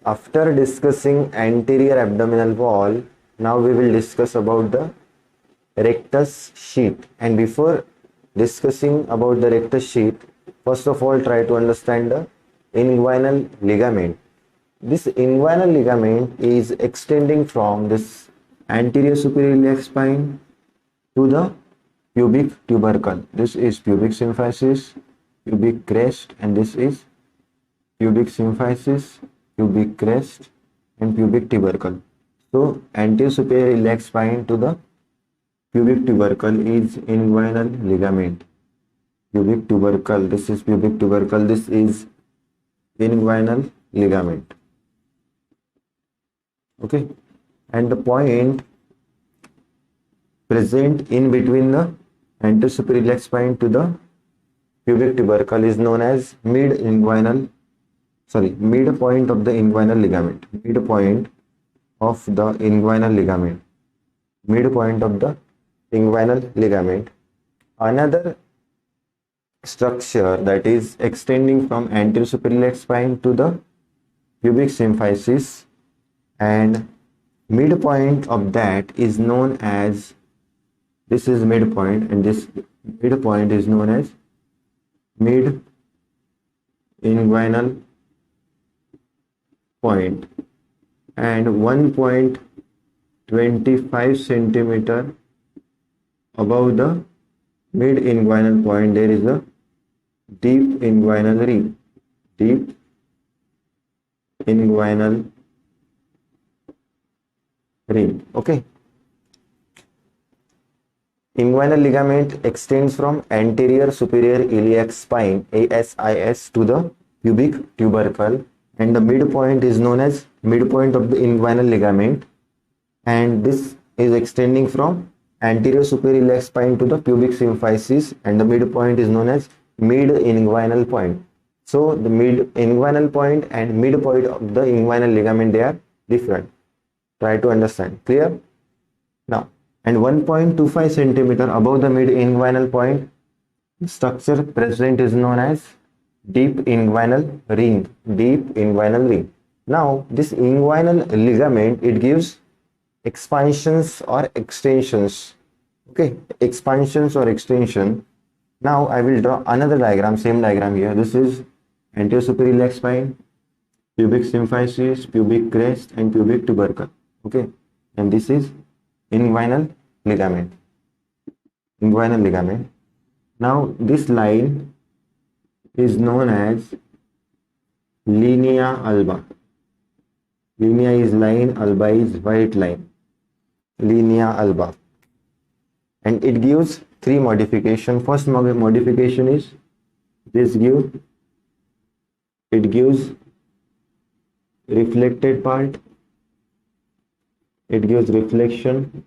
After discussing anterior abdominal wall, now we will discuss about the rectus sheath. And before discussing about the rectus sheath, first of all try to understand the inguinal ligament. This inguinal ligament is extending from this anterior superior iliac spine to the pubic tubercle. This is pubic symphysis, pubic crest, and this is pubic symphysis, pubic crest, and pubic tubercle. So anterior superior iliac spine to the pubic tubercle is inguinal ligament. Pubic tubercle, this is pubic tubercle, this is inguinal ligament. Okay, and the point present in between the anterior superior iliac spine to the pubic tubercle is known as midpoint of the inguinal ligament. Midpoint of the inguinal ligament. Midpoint of the inguinal ligament. Another structure that is extending from anterior superior iliac spine to the pubic symphysis, and midpoint of that is known as, this is midpoint, and this midpoint is known as mid inguinal point, and 1.25 centimeter above the mid inguinal point there is a deep inguinal ring. Deep inguinal ring. Okay. Inguinal ligament extends from anterior superior iliac spine ASIS to the pubic tubercle, and the midpoint is known as midpoint of the inguinal ligament, and this is extending from anterior superior iliac spine to the pubic symphysis, and the midpoint is known as mid inguinal point. So the mid inguinal point and midpoint of the inguinal ligament, they are different. Try to understand. Clear? Now, and 1.25 centimeter above the mid inguinal point, structure present is known as deep inguinal ring. Deep inguinal ring. Now, this inguinal ligament, it gives expansions or extensions. Okay, expansions or extension. Now I will draw another diagram, same diagram here. This is anterior superior iliac spine, pubic symphysis, pubic crest, and pubic tubercle. Okay, and this is inguinal ligament. Inguinal ligament. Now this line is known as linea alba. Linea is line, alba is white line. Linea alba. And it gives three modification. First modification is this it gives reflected part. It gives reflection.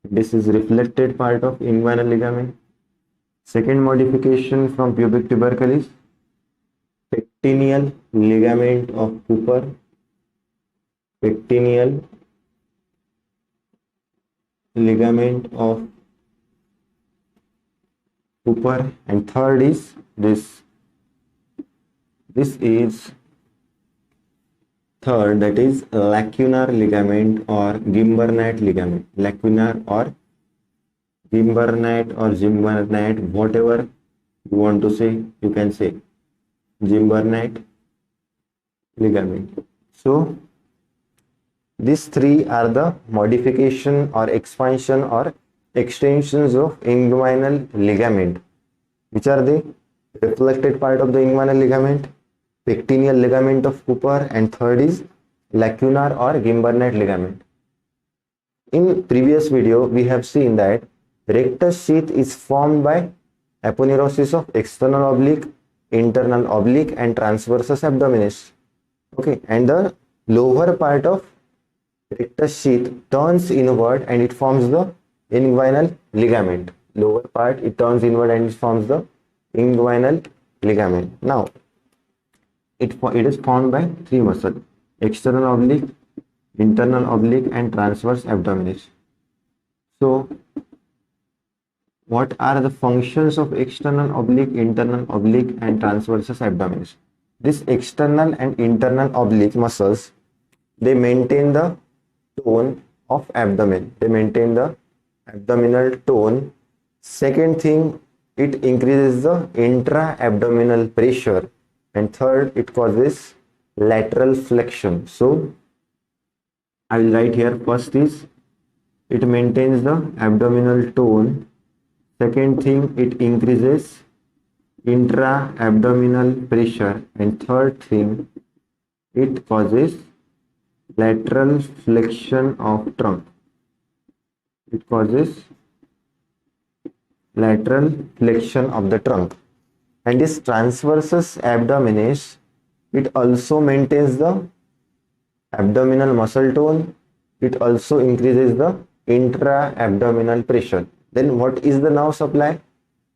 This is reflected part of inguinal ligament. Second modification from pubic tubercle is pectineal ligament of Cooper. Pectineal ligament of Cooper. And third is this. This is third, that is lacunar ligament or Gimbernat ligament. Lacunar or Gimbernat or Gimbernat, whatever you want to say, you can say Gimbernat ligament. So these three are the modification or expansion or extensions of inguinal ligament. Which are they? Reflected part of the inguinal ligament, pectineal ligament of Cooper, and third is lacunar or Gimbernat ligament. In previous video, we have seen that rectus sheath is formed by aponeurosis of external oblique, internal oblique, and transversus abdominis. Okay, and the lower part of rectus sheath turns inward and it forms the inguinal ligament. Lower part, it turns inward and it forms the inguinal ligament. Now, it is formed by three muscles: external oblique, internal oblique, and transverse abdominis. So, what are the functions of external oblique, internal oblique, and transversus abdominis? This external and internal oblique muscles, they maintain the tone of abdomen. They maintain the abdominal tone. Second thing, it increases the intra-abdominal pressure. And third, it causes lateral flexion. So I will write here, first is it maintains the abdominal tone. Second thing, it increases intra-abdominal pressure. And third thing, it causes lateral flexion of trunk. It causes lateral flexion of the trunk. And this transversus abdominis, it also maintains the abdominal muscle tone. It also increases the intra-abdominal pressure. Then what is the nerve supply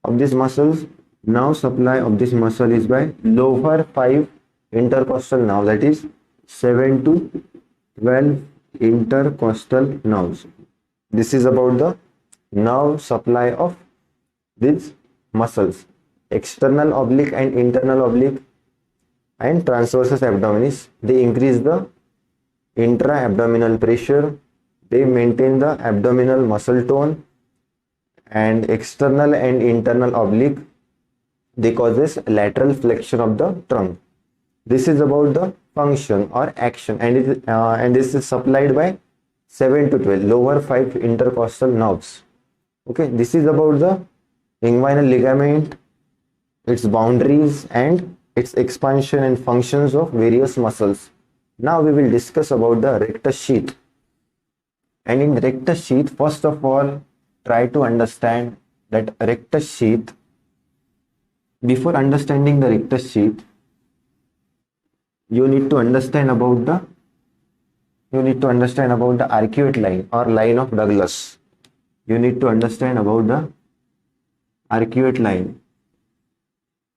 of these muscles? Nerve supply of this muscle is by lower 5 intercostal nerves, that is 7 to 12 intercostal nerves. This is about the nerve supply of these muscles, external oblique and internal oblique and transversus abdominis. They increase the intra-abdominal pressure, they maintain the abdominal muscle tone, and external and internal oblique, they causes lateral flexion of the trunk. This is about the function or action, and this is supplied by 7 to 12 lower 5 intercostal nerves. Okay, this is about the inguinal ligament, its boundaries and its expansion and functions of various muscles. Now we will discuss about the rectus sheath. And in rectus sheath, first of all, try to understand that rectus sheath. Before understanding the rectus sheath, you need to understand about the arcuate line or line of Douglas. You need to understand about the arcuate line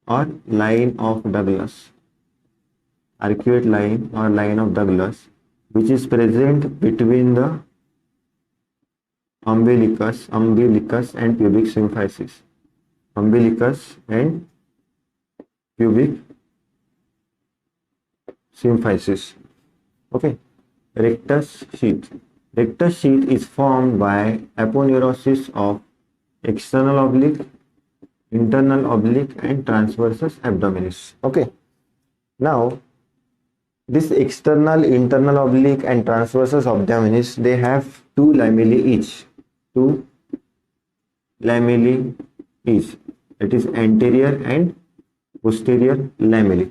or line of Douglas. Arcuate line or line of Douglas, which is present between the umbilicus and pubic symphysis. Umbilicus and pubic symphysis. Okay. Rectus sheath. Rectus sheath is formed by aponeurosis of external oblique, internal oblique and transversus abdominis. Okay. Now, this external, internal oblique and transversus abdominis, they have two lamellae each. Two lamellae each. It is anterior and posterior lamellae.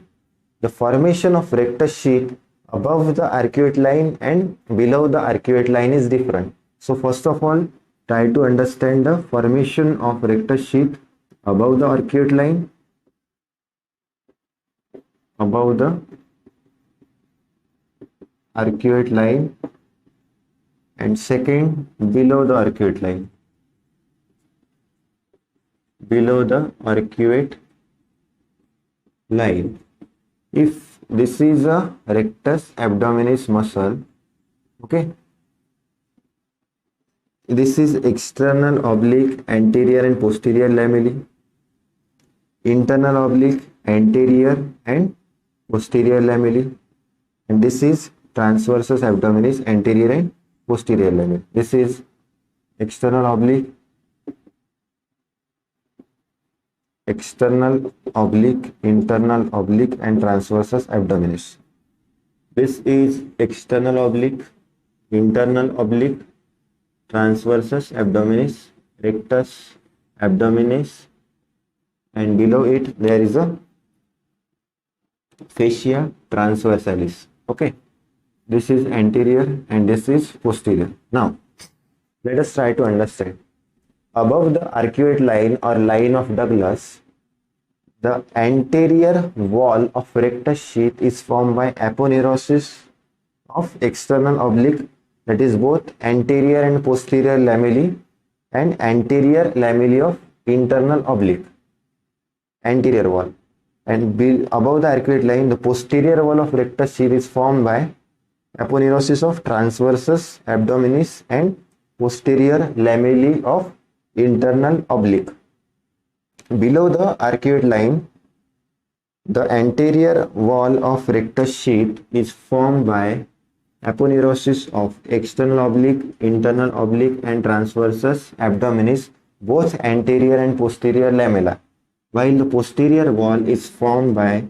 The formation of rectus sheath above the arcuate line and below the arcuate line is different. So first of all, try to understand the formation of rectus sheath above the arcuate line, above the arcuate line, and second, below the arcuate line, below the arcuate line. If this is a rectus abdominis muscle, okay, this is external oblique anterior and posterior lamellae, internal oblique anterior and posterior lamellae, and this is transversus abdominis anterior and posterior lamellae. This is external oblique, internal oblique and transversus abdominis. This is external oblique, internal oblique, transversus abdominis, rectus abdominis, and below it there is a fascia transversalis. Okay, this is anterior and this is posterior. Now let us try to understand. Above the arcuate line or line of Douglas, the anterior wall of rectus sheath is formed by aponeurosis of external oblique, that is both anterior and posterior lamellae, and anterior lamellae of internal oblique, anterior wall. And above the arcuate line, the posterior wall of rectus sheath is formed by aponeurosis of transversus abdominis and posterior lamellae of internal oblique. Below the arcuate line, The anterior wall of rectus sheath is formed by aponeurosis of external oblique, internal oblique, and transversus abdominis, both anterior and posterior lamella, while the posterior wall is formed by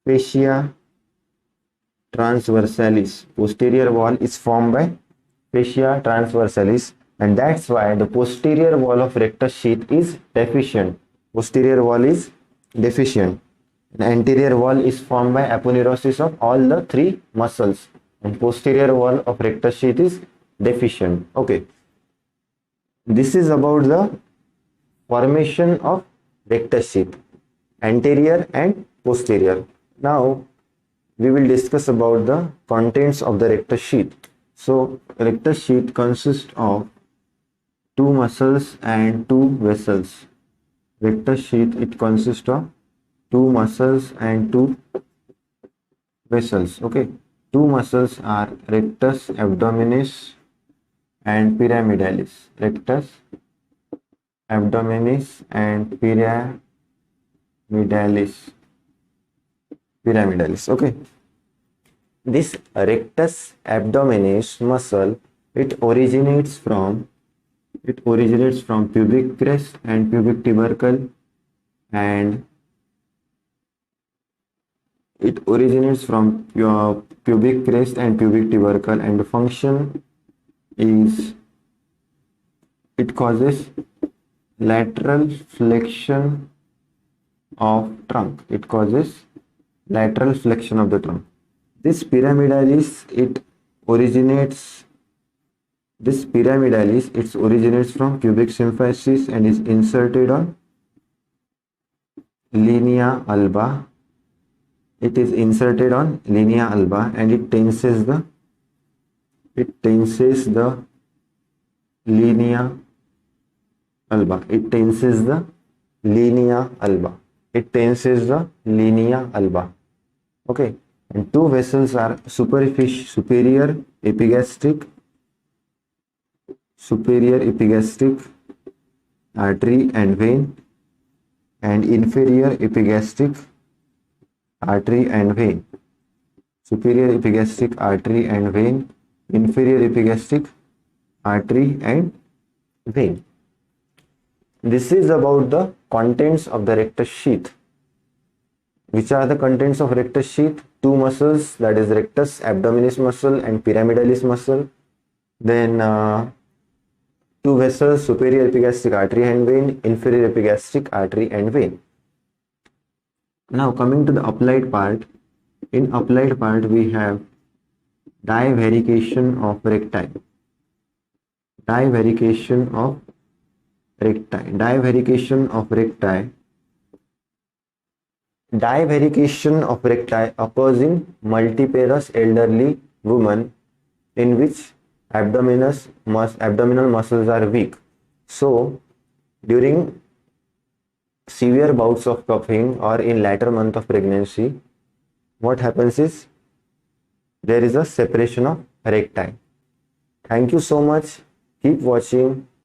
fascia transversalis. Posterior wall is formed by fascia transversalis, and that's why the posterior wall of rectus sheath is deficient. Posterior wall is deficient. The anterior wall is formed by aponeurosis of all the three muscles, and posterior wall of rectus sheath is deficient. Okay, this is about the formation of rectus sheath, anterior and posterior. Now we will discuss about the contents of the rectus sheath. So rectus sheath consists of two muscles and two vessels. Rectus sheath, it consists of two muscles and two vessels. Okay, two muscles are rectus abdominis and pyramidalis. Rectus abdominis and pyramidalis. Okay, this rectus abdominis muscle, it originates from pubic crest and pubic tubercle, and it originates from your pubic crest and pubic tubercle, and the function is it causes lateral flexion of trunk. It causes lateral flexion of the trunk. This pyramidalis, it originates from pubic symphysis and is inserted on linea alba. It is inserted on linea alba, and it tenses the linea alba. It tenses the linea alba. It tenses the linea alba. Okay, and two vessels are superior epigastric artery and vein, and inferior epigastric artery and vein. Superior epigastric artery and vein, inferior epigastric artery and vein. This is about the contents of the rectus sheath. Which are the contents of rectus sheath? Two muscles, that is rectus abdominis muscle and pyramidalis muscle. Then two vessels, superior epigastric artery and vein, inferior epigastric artery and vein. Now coming to the applied part. In applied part we have divarication of recti. Divarication of recti occurs in multiparous elderly women in which abdominal muscles are weak. So during severe bouts of coughing or in latter month of pregnancy, what happens is there is a separation of recti. Thank you so much. Keep watching.